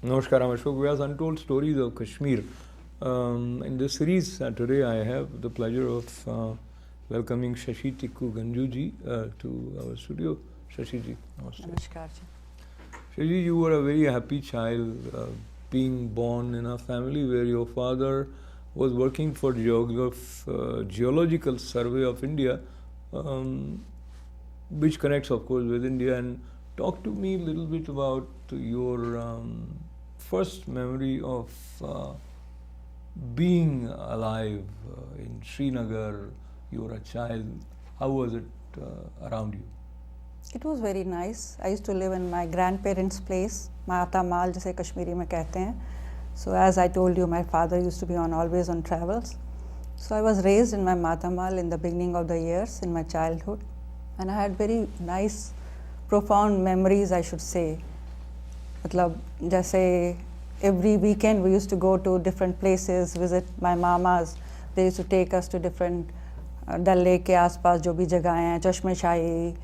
Namaskar, I'm Ashok Vyas, Untold Stories of Kashmir. In this series, today I have the pleasure of welcoming Shashi Tikku Ganju ji to our studio. Shashi ji, namaste. Namaskar ji. Shashi, you were a very happy child, being born in a family where your father was working for Geological Survey of India, which connects, of course, with India. And talk to me a little bit about your first memory of being alive in Srinagar. You were a child. How was it around you? It was very nice. I used to live in my grandparents' place, Mata Mal, जिसे कश्मीरी में कहते हैं. So as I told you, my father used to be always on travels. So I was raised in my Mata Mal in the beginning of the years in my childhood, and I had very nice, profound memories, I should say. मतलब जैसे every weekend we used to go to different places, visit my mamas. They used to take us to different Dal lake के आसपास जो भी जगहें हैं, चश्मे शाही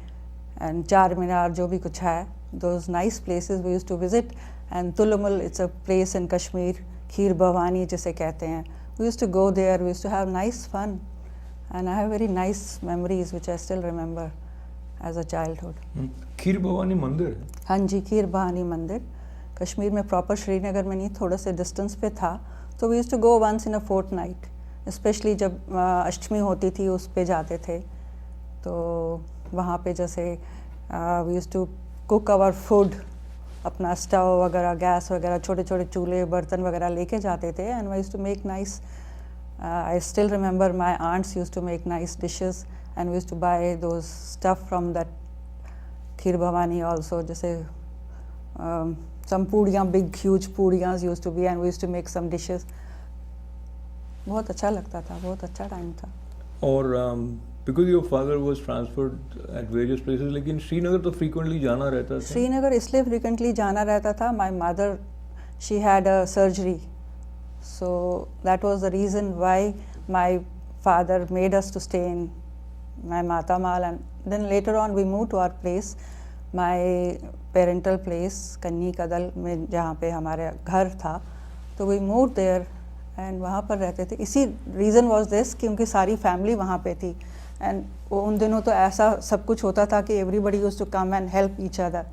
and चार मीनार जो भी कुछ है, those nice places we used to visit. And Tulumul, it's a place in Kashmir, Kheer Bhavani जिसे कहते हैं. We used to go there, we used to have nice fun, and I have very nice memories which I still remember as a childhood. खीर भवानी मंदिर है? हाँ जी, खीर भवानी मंदिर कश्मीर में proper Srinagar में नहीं, थोड़ा से डिस्टेंस पे था. तो we used to go once in a fortnight, especially जब अष्टमी होती थी उस पे जाते थे. तो वहाँ पे जैसे we used to cook our food, अपना स्टव वगैरह, गैस वगैरह, छोटे छोटे चूल्हे बर्तन वगैरह लेके जाते थे. And we used to make nice, I still remember my aunts used to make nice dishes, and we used to buy those stuff from that Kheer Bhawani also. जैसे some पूड़ियाँ, big huge पूड़ियाँ used to be, and we used to make some dishes. बहुत अच्छा लगता था, बहुत अच्छा time था. और because your father was transferred at various places, लेकिन श्रीनगर तो frequently जाना रहता था? श्रीनगर इसलिए frequently जाना रहता था, my mother, she had a surgery, so that was the reason why my father made us to stay in my Mata Mal. And then later on we moved to our place, my parental place कन्नी कदल में जहाँ पे हमारे घर था. तो we move there and वहाँ पर रहते थे. इसी रीज़न वाज दिस कि उनकी सारी फैमिली वहाँ पे थी. एंड उन दिनों तो ऐसा सब कुछ होता था कि everybody used to come and help each other.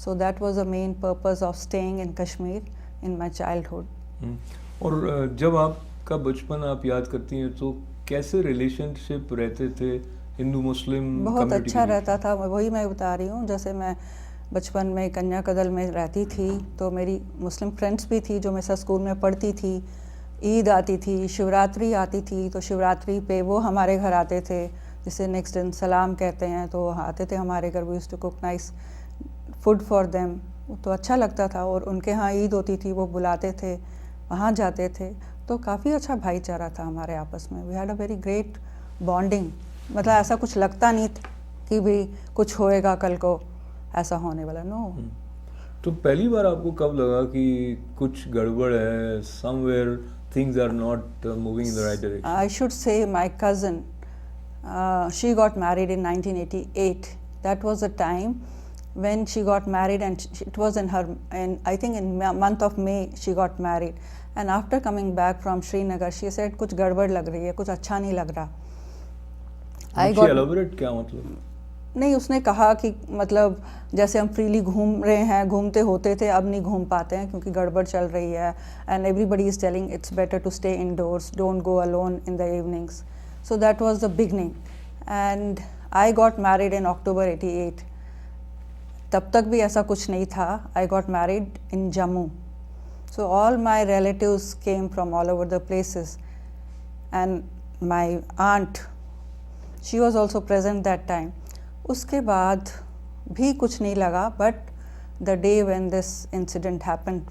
So that was the main purpose of staying in Kashmir in my childhood. और जब आपका बचपन आप याद करती हैं तो कैसे रिलेशनशिप रहते थे हिंदू मुस्लिम? बहुत अच्छा रहता था, वही मैं बता रही हूँ. जैसे मैं बचपन में कन्या कदल में रहती थी तो मेरी मुस्लिम फ्रेंड्स भी थी जो मेरे साथ स्कूल में पढ़ती थी. ईद आती थी, शिवरात्रि आती थी, तो शिवरात्रि पे वो हमारे घर आते थे, जिसे नेक्स्ट दिन सलाम कहते हैं. तो आते थे हमारे घर, we used to cook nice food for them. तो अच्छा लगता था. और उनके यहाँ ईद होती थी, वो बुलाते थे, वहाँ जाते थे. तो काफ़ी अच्छा भाईचारा था हमारे आपस में. We had a very great bonding. मतलब ऐसा कुछ लगता नहीं था कि भी कुछ होएगा कल को, ऐसा होने वाला. नो. तो पहली बार आपको कब लगा कि कुछ गड़बड़ है, somewhere things are not moving in the right direction? I should say my cousin, she got married in 1988. That was the time when she got married, and it was in her, and I think in month of May she got married. And after coming back from Srinagar, she said कुछ गड़बड़ लग रही है, कुछ अच्छा नहीं लग रहा. elaborate क्या मतलब? नहीं, उसने कहा कि मतलब जैसे हम फ्रीली घूम रहे हैं, घूमते होते थे, अब नहीं घूम पाते हैं क्योंकि गड़बड़ चल रही है. And everybody is telling it's better to stay indoors, don't go alone in the evenings. So that was the beginning. And I got married in October 88. तब तक भी ऐसा कुछ नहीं था. I got married in Jammu. So all my relatives came from all over the places, and my aunt, she was also present that time. उसके बाद भी कुछ नहीं लगा. But the day when this incident happened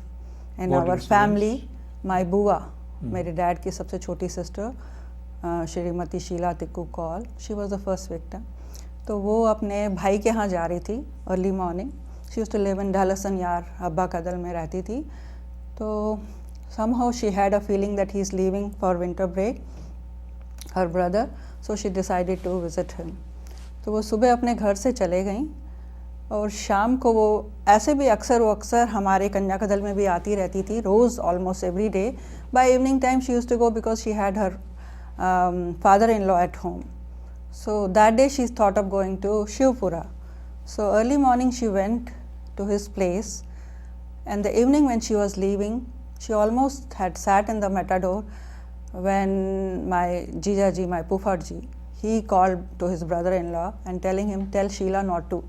in our family, my बुआ, मेरे dad की सबसे छोटी sister, Shrimati Sheela Tickoo Kaul, she was the first victim. तो वो अपने भाई के यहाँ जा रही थी early morning. She used to live in Dalhasan Yar, Habba कदल में रहती थी. तो somehow she had a feeling that he is leaving for winter break, her brother, so she decided to visit him. तो वो सुबह अपने घर से चले गईं और शाम को वो ऐसे भी अक्सर हमारे कन्या का दल में भी आती रहती थी, रोज़ almost every day. By evening time she used to go because she had her father in law at home. So that day she thought of going to Shivpura. So early morning she went to his place, and the evening when she was leaving, she almost had sat in the matador when my Jijaji, my Pufarji, he called to his brother-in-law and telling him, tell Sheila not to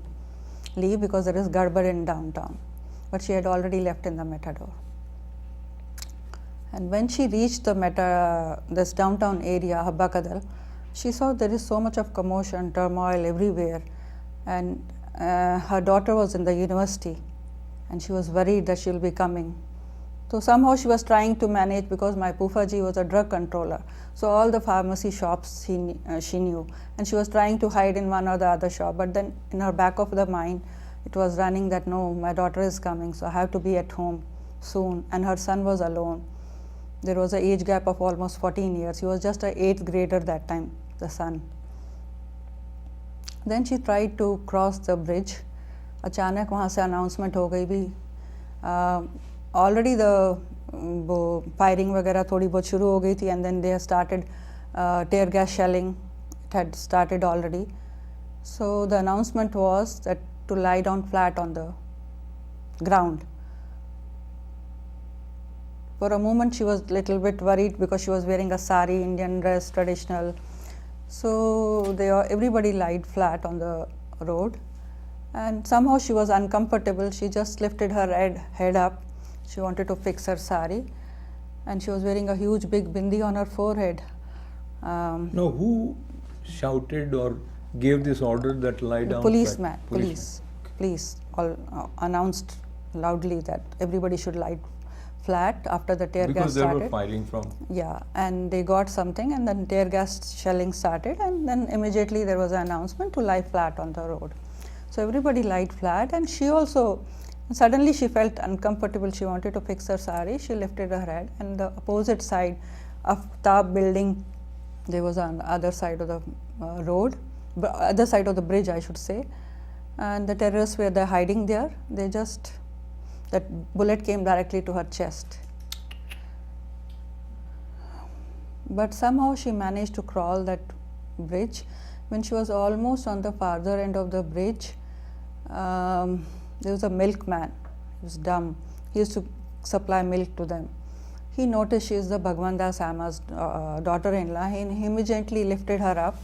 leave because there is gadbad in downtown. But she had already left in the matador. And when she reached this downtown area, Habbakadal, she saw there is so much of commotion, turmoil everywhere, and her daughter was in the university, and she was worried that she will be coming. So somehow she was trying to manage because my Pufaji was a drug controller. So all the pharmacy shops she knew, and she was trying to hide in one or the other shop. But then in her back of the mind, it was running that no, my daughter is coming, so I have to be at home soon. And her son was alone. There was an age gap of almost 14 years. He was just an 8th grader that time, the son. Then she tried to cross the bridge. अचानक वहाँ से announcement हो गई भी. Already the firing वगैरह थोड़ी बहुत शुरू हो गई थी, and then they started tear gas shelling. It had started already. So the announcement was that to lie down flat on the ground. For a moment she was little bit worried because she was wearing a sari, Indian dress, traditional. So everybody lied flat on the road, and somehow she was uncomfortable. She just lifted her head up. She wanted to fix her sari, and she was wearing a huge big bindi on her forehead. Now, who shouted or gave this order that lie down? Police all announced loudly that everybody should lie flat after the tear gas started. Because they were firing from. Yeah, and they got something, and then tear gas shelling started, and then immediately there was an announcement to lie flat on the road. So everybody lied flat, and she also, suddenly she felt uncomfortable. She wanted to fix her sari. She lifted her head, and the opposite side of Tab building, there was on the other side of the road, other side of the bridge, I should say, and the terrorists were there hiding there. That bullet came directly to her chest. But somehow she managed to crawl that bridge. When she was almost on the farther end of the bridge, there was a milkman. He was dumb. He used to supply milk to them. He noticed she is the Bhagwan Das Amma's daughter-in-law. He immediately lifted her up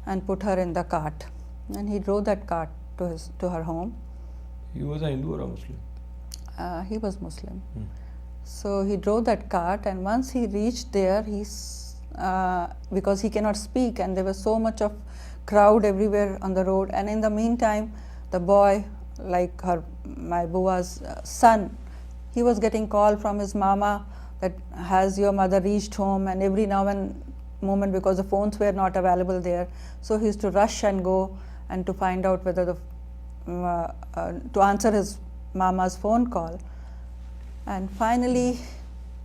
and put her in the cart. And he drove that cart to her home. He was a Hindu or a Muslim? He was Muslim. So he drove that cart, and once he reached there, because he cannot speak, and there was so much of crowd everywhere on the road, and in the meantime, the boy, like my bua's son, he was getting call from his mama that has your mother reached home, and every now and moment, because the phones were not available there, so he used to rush and go and to find out whether to answer his mama's phone call. And finally,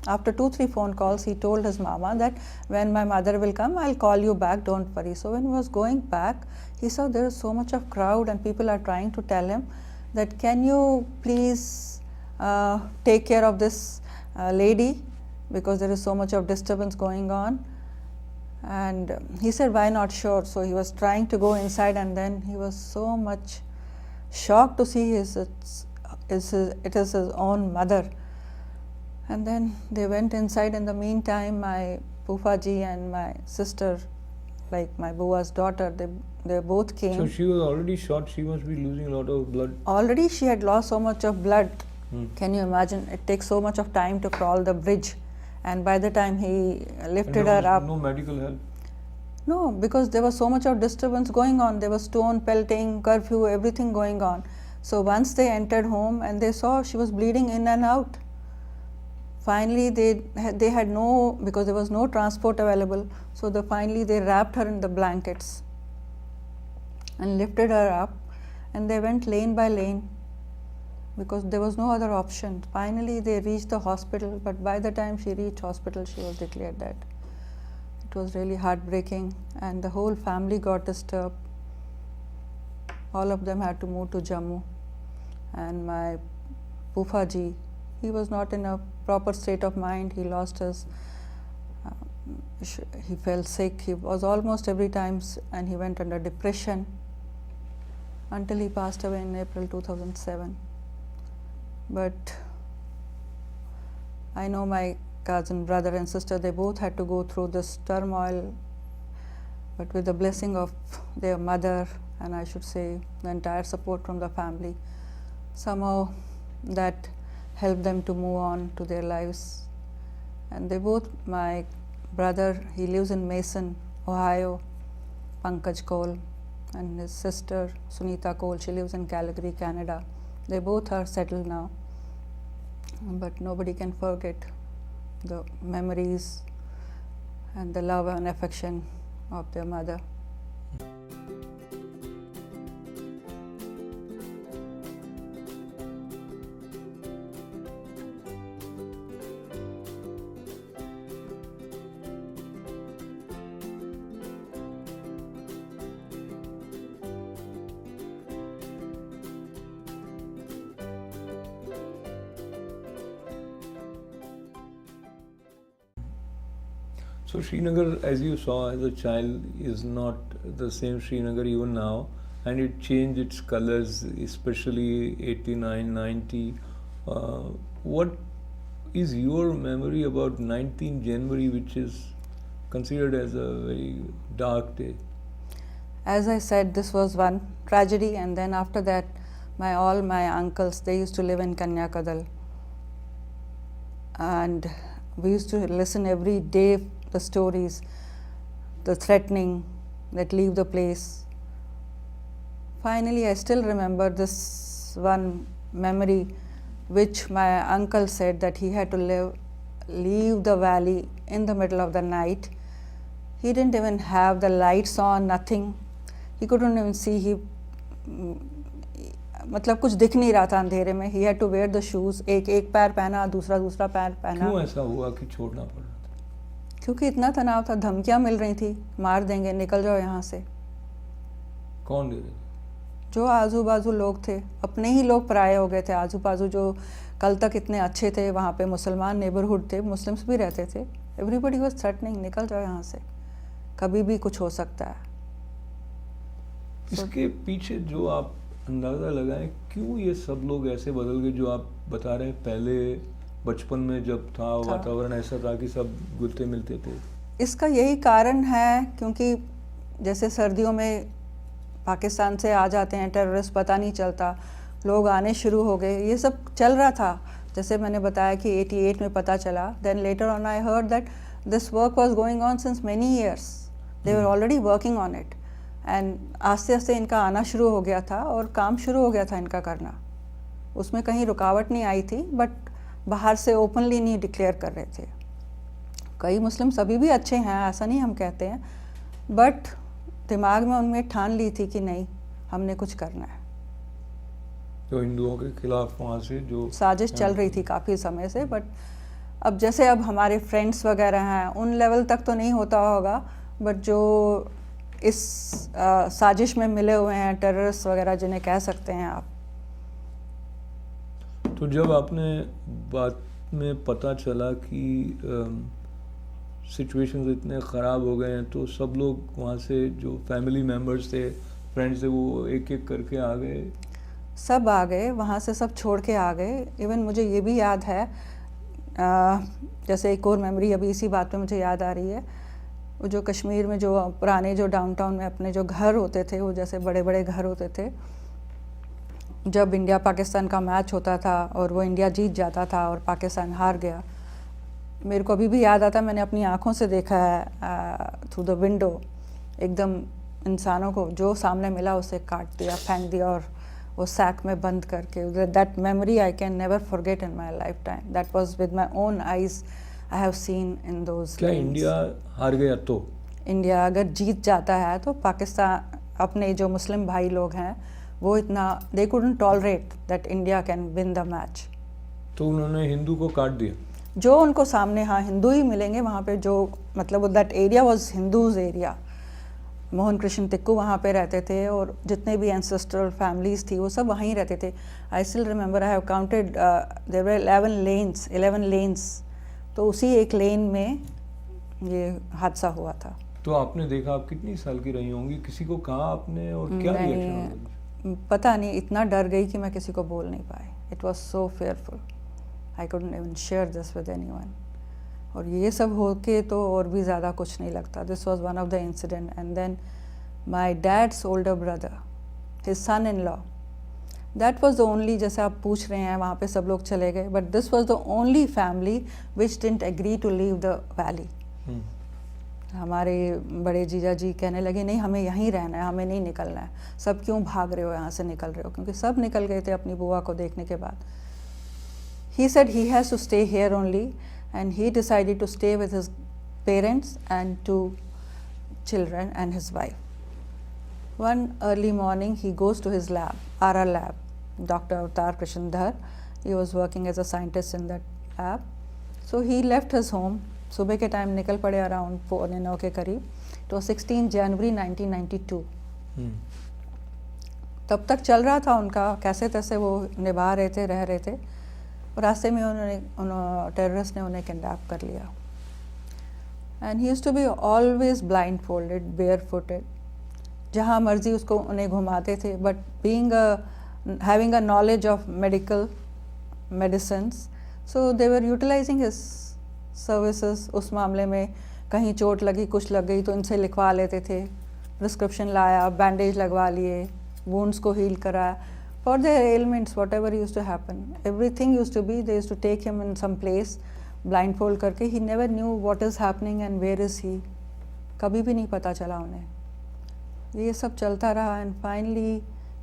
after 2-3 phone calls, he told his mama that when my mother will come, I'll call you back, don't worry. So when he was going back, he saw there is so much of crowd, and people are trying to tell him that, can you please take care of this lady, because there is so much of disturbance going on. And he said, why not? Sure. So he was trying to go inside, and then he was so much shocked to see it is his own mother. And then they went inside. In the meantime, my Pufaji and my sister, like my bua's daughter, they both came. So she was already shot. She must be losing a lot of blood. Already she had lost so much of blood. Can you imagine? It takes so much of time to crawl the bridge, and by the time he lifted her up, no medical help. No, because there was so much of disturbance going on. There was stone pelting, curfew, everything going on. So once they entered home and they saw she was bleeding in and out, finally they had no, because there was no transport available, so finally they wrapped her in the blankets and lifted her up, and they went lane by lane because there was no other option. Finally they reached the hospital, but by the time she reached hospital, she was declared dead. It was really heartbreaking, and the whole family got disturbed. all of them had to move to Jammu. And my Pufaji, he was not in a proper state of mind. He lost his, he fell sick. He was almost every time, and he went under depression until he passed away in April 2007. But I know my cousin, brother and sister, they both had to go through this turmoil, but with the blessing of their mother, and I should say the entire support from the family, somehow that helped them to move on to their lives. And they both, my brother, he lives in Mason, Ohio, Pankaj Cole, and his sister Sunita Cole, she lives in Calgary, Canada. They both are settled now, but nobody can forget the memories and the love and affection of their mother. So Srinagar, as you saw as a child, is not the same Srinagar even now, and it changed its colors, especially 89, 90. What is your memory about 19 January, which is considered as a very dark day? As I said, this was one tragedy, and then after that, all my uncles, they used to live in Kanyakadal, and we used to listen every day the stories, the threatening that leave the place. Finally, I still remember this one memory which my uncle said that he had to leave the valley in the middle of the night. He didn't even have the lights on, nothing. He couldn't even see. मतलब कुछ दिख नहीं रहा था अंधेरे में. He had to wear the shoes. एक पैर पहना, दूसरा पैर पहना. क्यों ऐसा हुआ कि छोड़ना पड़ा? क्योंकि इतना तनाव था, धमकियां मिल रही थी, मार देंगे, निकल जाओ यहाँ से. कौन दे रहे? जो आजू बाजू लोग थे, अपने ही लोग पराये हो गए थे. आजू बाजू जो कल तक इतने अच्छे थे, वहाँ पे मुसलमान नेबरहुड थे, मुस्लिम्स भी रहते थे. एवरीबडी वाज थ्रेटनिंग, निकल जाओ यहाँ से, कभी भी कुछ हो सकता है. इसके पीछे जो आप अंदाज़ा लगाएं, क्यों ये सब लोग ऐसे बदल गए? जो आप बता रहे हैं, पहले बचपन में जब था वातावरण ऐसा था कि सब घुलते मिलते थे. इसका यही कारण है, क्योंकि जैसे सर्दियों में पाकिस्तान से आ जाते हैं टेररिस्ट, पता नहीं चलता, लोग आने शुरू हो गए. ये सब चल रहा था. जैसे मैंने बताया कि 88 में पता चला. Then later on I heard that this work was going on since many years. They were already working on it, and आस्ते आस्ते इनका आना शुरू हो गया था और काम शुरू हो गया था इनका करना. उसमें कहीं रुकावट नहीं आई थी, बट बाहर से ओपनली नहीं डिक्लेयर कर रहे थे. कई मुस्लिम्स अभी भी अच्छे हैं, ऐसा नहीं हम कहते हैं, बट दिमाग में उनमें ठान ली थी कि नहीं, हमने कुछ करना है. तो हिंदुओं के खिलाफ वहाँ से जो साजिश चल रही थी काफ़ी समय से. बट अब जैसे अब हमारे फ्रेंड्स वगैरह हैं, उन लेवल तक तो नहीं होता होगा, बट जो इस साजिश में मिले हुए हैं, टेररिस्ट वगैरह जिन्हें कह सकते हैं आप. तो जब आपने बाद में पता चला कि सिचुएशंस इतने ख़राब हो गए हैं, तो सब लोग वहाँ से जो फैमिली मेम्बर्स थे, फ्रेंड्स थे, वो एक एक करके आ गए? सब आ गए, वहाँ से सब छोड़ के आ गए. इवन मुझे ये भी याद है, जैसे एक और मेमोरी अभी इसी बात पे मुझे याद आ रही है. वो जो कश्मीर में जो पुराने जो डाउनटाउन में अपने जो घर होते थे, वो जैसे बड़े बड़े घर होते थे, जब इंडिया पाकिस्तान का मैच होता था और वो इंडिया जीत जाता था और पाकिस्तान हार गया, मेरे को अभी भी याद आता, मैंने अपनी आँखों से देखा है थ्रू द विंडो, एकदम इंसानों को जो सामने मिला उसे काट दिया, फेंक दिया और वो सैक में बंद करके. That memory I can never forget in my life time. That was with my own eyes I have seen in those. क्या इंडिया हार गया तो? इंडिया अगर जीत जाता है तो पाकिस्तान, अपने जो मुस्लिम भाई लोग हैं, वो इतना they couldn't tolerate that India can win the match. तो उन्होंने हिंदू को काट दिया? जो उनको सामने, हाँ, हिंदू ही मिलेंगे वहाँ पे. जो मतलब that area was Hindus area. Mohan Krishna Tickoo वहाँ पे रहते थे और जितने भी एंसेस्ट्रल फैमिलीज थी वो सब वहीं रहते थे. I still remember I have counted there were 11 lanes. तो उसी एक लेन में ये हादसा हुआ था. तो आपने देखा, आप कितनी साल की रही होंगी, किसी को कहा आपने और क्या रिएक्शन? पता नहीं, इतना डर गई कि मैं किसी को बोल नहीं पाई. It was so fearful, I couldn't even share this with anyone. और ये सब होके तो और भी ज़्यादा कुछ नहीं लगता. This was one of the incident. And then my dad's older brother, his son in law, that was the only, जैसे आप पूछ रहे हैं वहाँ पे सब लोग चले गए, but this was the only family which didn't agree to leave the valley. हमारे बड़े जीजा जी कहने लगे नहीं, हमें यहीं रहना है, हमें नहीं निकलना है. सब क्यों भाग रहे हो, यहाँ से निकल रहे हो? क्योंकि सब निकल गए थे अपनी बुआ को देखने के बाद. He said he has to stay here only and he decided to stay with his parents and 2 children and his wife. One early morning he goes to his lab, RR lab, Dr. Avtar Krishandhar. He was working as a scientist in that lab. So he left his home. सुबह के time निकल पड़े around 9 के करीब. तो 16 जनवरी 1992. तब तक चल रहा था उनका, कैसे तैसे वो निभा रहे थे, रह रहे थे. रास्ते में टेररिस्ट ने उन्हें किडनैप कर लिया. And he used to be always blind folded, bare footed, जहाँ मर्जी उसको उन्हें घुमाते थे. But being having a knowledge of medicines, so they were utilising his services. उस मामले में कहीं चोट लगी, कुछ लग गई तो इनसे लिखवा लेते थे. प्रिस्क्रिप्शन लाया, बैंडेज लगवा लिए, वुंड्स को हील कराया. For their ailments, whatever used to happen, everything used to be, they used to take him in some place, blindfold करके. He never knew what is happening and where is he. कभी भी नहीं पता चला उन्हें. ये सब चलता रहा. And finally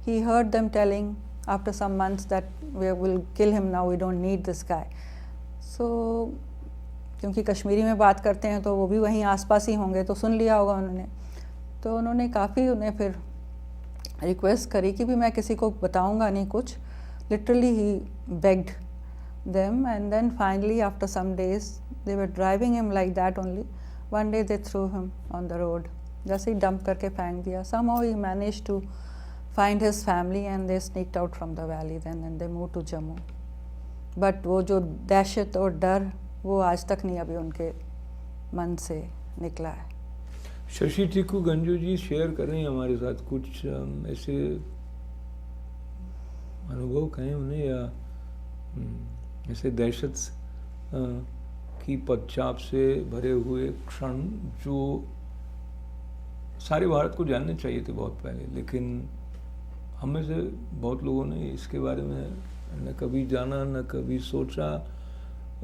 he heard them telling after some months that we will kill him now, we don't need this guy. So क्योंकि कश्मीरी में बात करते हैं तो वो भी वहीं आसपास ही होंगे, तो सुन लिया होगा उन्होंने. तो उन्होंने काफ़ी उन्हें फिर रिक्वेस्ट करी कि भी मैं किसी को बताऊंगा नहीं कुछ. Literally he begged them. And then finally after some days they were driving him like that only. One day they threw him on the road, जैसे ही डंप करके फेंक दिया. Somehow he manage to find his family and they sneaked out from the valley then and they move to Jammu. But वो जो दहशत और डर, वो आज तक नहीं अभी उनके मन से निकला है. शशि टिक्कू गंजू जी शेयर कर रहे हैं हमारे साथ कुछ ऐसे अनुभव कहें उन्हें, या ऐसे दहशत की पदचाप से भरे हुए क्षण जो सारे भारत को जानने चाहिए थे बहुत पहले, लेकिन हम में से बहुत लोगों ने इसके बारे में न कभी जाना, न कभी सोचा,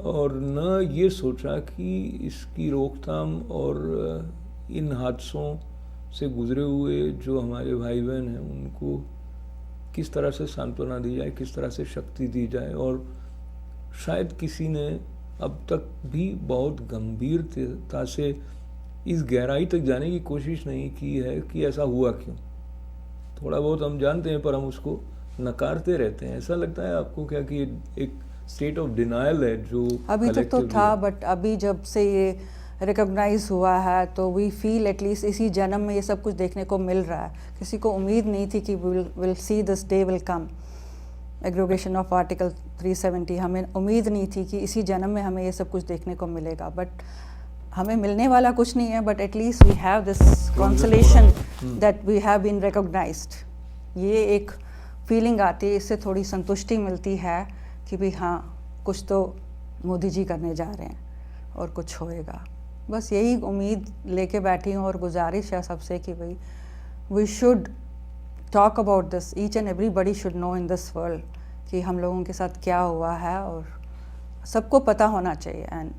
और न ये सोचा कि इसकी रोकथाम और इन हादसों से गुजरे हुए जो हमारे भाई बहन हैं उनको किस तरह से सांत्वना दी जाए, किस तरह से शक्ति दी जाए. और शायद किसी ने अब तक भी बहुत गंभीरता से इस गहराई तक जाने की कोशिश नहीं की है कि ऐसा हुआ क्यों. थोड़ा बहुत हम जानते हैं पर हम उसको नकारते रहते हैं. ऐसा लगता है आपको क्या कि एक स्टेट ऑफ डिनायल है जो अभी तक तो था, बट अभी जब से ये रिकॉग्नाइज हुआ है तो वी फील एटलीस्ट इसी जन्म में ये सब कुछ देखने को मिल रहा है. किसी को उम्मीद नहीं थी कि will see this day will come, abrogation of article 370. हमें उम्मीद नहीं थी कि इसी जन्म में हमें ये सब कुछ देखने को मिलेगा. बट हमें मिलने वाला कुछ नहीं है, but at least we have this consolation that we have been recognised. ये एक फीलिंग आती है, इससे थोड़ी संतुष्टि मिलती है कि भाई हाँ, कुछ तो मोदी जी करने जा रहे हैं और कुछ होएगा. बस यही उम्मीद लेके बैठी हूँ और गुजारिश है सबसे कि भाई we should talk about this. Each and everybody should know in this world कि हम लोगों के साथ क्या हुआ है, और सबको पता होना चाहिए. एंड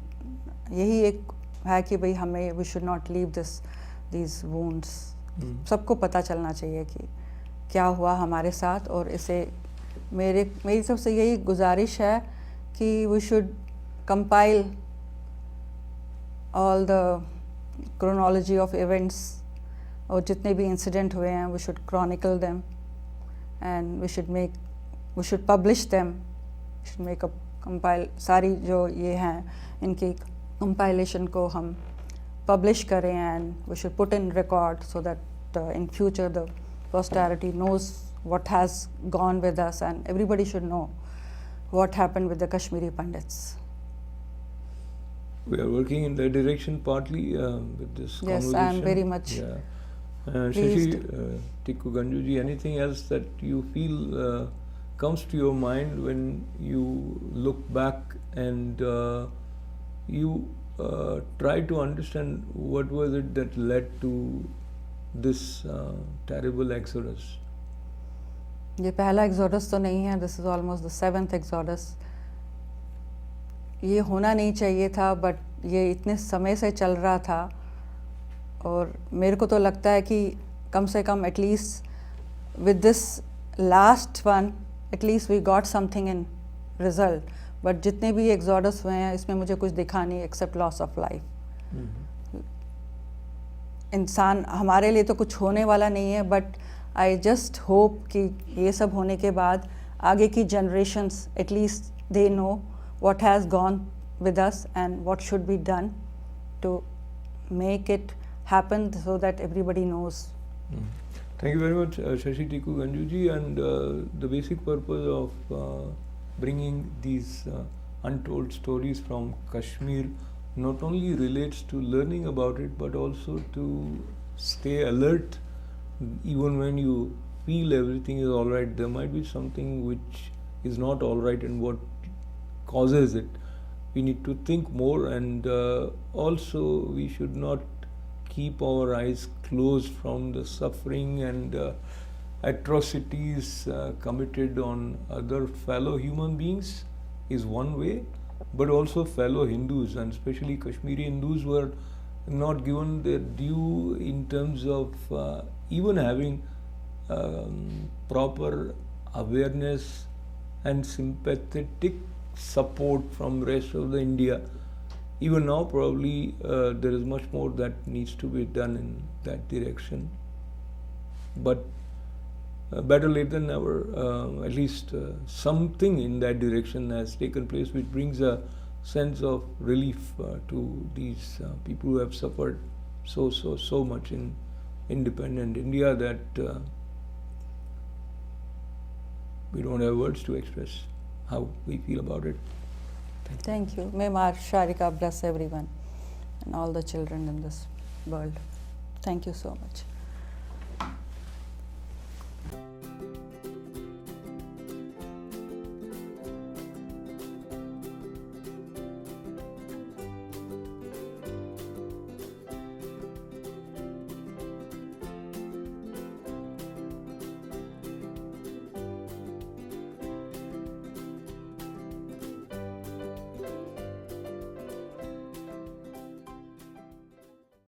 यही एक है कि भाई हमें we should not leave these wounds. सबको पता चलना चाहिए कि क्या हुआ हमारे साथ. और इसे मेरी सबसे यही गुजारिश है कि we should compile all the chronology of events, और जितने भी इंसिडेंट हुए हैं we should chronicle them and we should publish them. Should make a compile, सारी जो ये हैं इनकी कंपाइलेशन को हम पब्लिश करें and we should put in record so that in future the posterity knows what has gone with us, and everybody should know what happened with the Kashmiri Pandits. We are working in that direction partly with this Yes, I am conversation. very much Yeah. pleased. Shashi Tikku Ganjuji, anything else that you feel comes to your mind when you look back and you try to understand what was it that led to this terrible exodus? ये पहला exodus तो नहीं है, this is almost the 7th exodus. ये होना नहीं चाहिए था, बट ये इतने समय से चल रहा था, और मेरे को तो लगता है कि कम से कम at least with this last one at least we got something in result. But जितने भी एग्जोडस हुए हैं इसमें मुझे कुछ दिखा नहीं एक्सेप्ट लॉस ऑफ लाइफ. इंसान हमारे लिए तो कुछ होने वाला नहीं है, बट आई जस्ट होप कि ये सब होने के बाद आगे की generations at least they know what has gone with us and what should be done to make it happen so that everybody knows. Thank you very much, Shashi Tikku Ganjuji. And the basic purpose of bringing these untold stories from Kashmir not only relates to learning about it, but also to stay alert. Even when you feel everything is all right, there might be something which is not all right, and what causes it. We need to think more, and also we should not keep our eyes closed from the suffering and atrocities committed on other fellow human beings is one way, but also fellow Hindus, and especially Kashmiri Hindus were not given their due in terms of even having proper awareness and sympathetic support from rest of the India. Even now probably there is much more that needs to be done in that direction, but better late than never. At least something in that direction has taken place, which brings a sense of relief to these people who have suffered so much in independent India that we don't have words to express how we feel about it. Thank you. May Mar Sharika bless everyone and all the children in this world. Thank you so much.